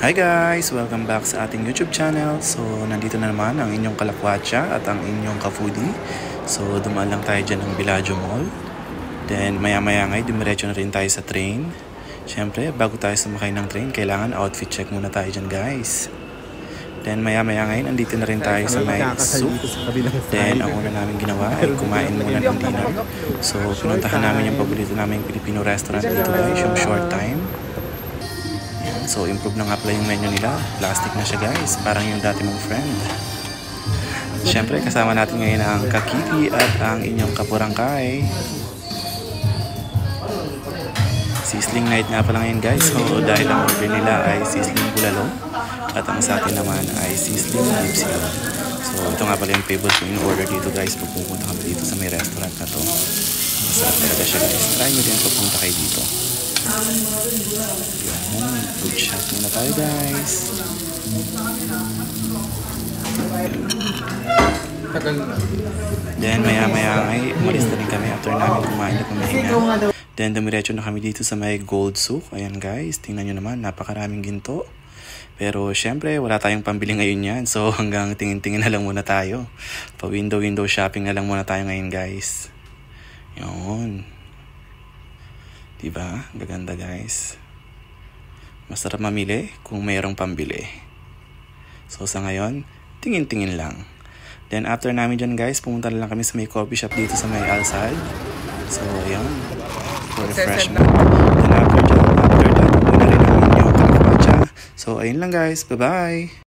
Hi guys! Welcome back sa ating YouTube channel. So, nandito na naman ang inyong kalakwatsa at ang inyong ka-foodie. So, dumaan lang tayo dyan ng Bellagio Mall. Then, maya-maya ngay, dumiretso na rin tayo sa train. Siyempre, bago tayo sumakay ng train, kailangan outfit check muna tayo dyan guys. Then, maya-maya ngay, nandito na rin tayo sa may soup. Then, ang una namin ginawa ay kumain muna ng dinner. So, pinuntahan namin yung paborito namin Filipino restaurant dito guys, yung Short Time. So, improve na nga pala yung menu nila. Plastic na siya guys. Parang yung dati mong friend. Siyempre, kasama natin ngayon ang Kakiti at ang inyong Kapurangkay. Sizzling night nga pala ngayon guys. So, dahil ang order nila ay sizzling bulalo. At ang sa atin naman ay sizzling lipsil. So, ito nga pala yung favorite ko in order dito guys. Pag pupunta kami dito sa may restaurant na to. Masarap talaga siya guys. Try nyo din pagpunta kayo dito. Good shot muna tayo guys. Then maya ay umalis na rin kami after namin kumain at pumahinga. Then dumiretso na kami dito sa may Gold Souk. Ayan guys, tingnan nyo naman, napakaraming ginto. Pero syempre wala tayong pambili ngayon yan. So hanggang tingin-tingin na lang muna tayo. Pa window shopping na lang muna tayo ngayon guys. Yun. Diba? Gaganda guys. Masarap mamili kung mayroong pambili. So sa ngayon, tingin-tingin lang. Then after namin dyan guys, pumunta na lang kami sa may coffee shop dito sa may Alsad. So ayan, for refreshment. Then after that, pumunta rin namin yung Kalakwacha. So ayun lang guys, bye bye!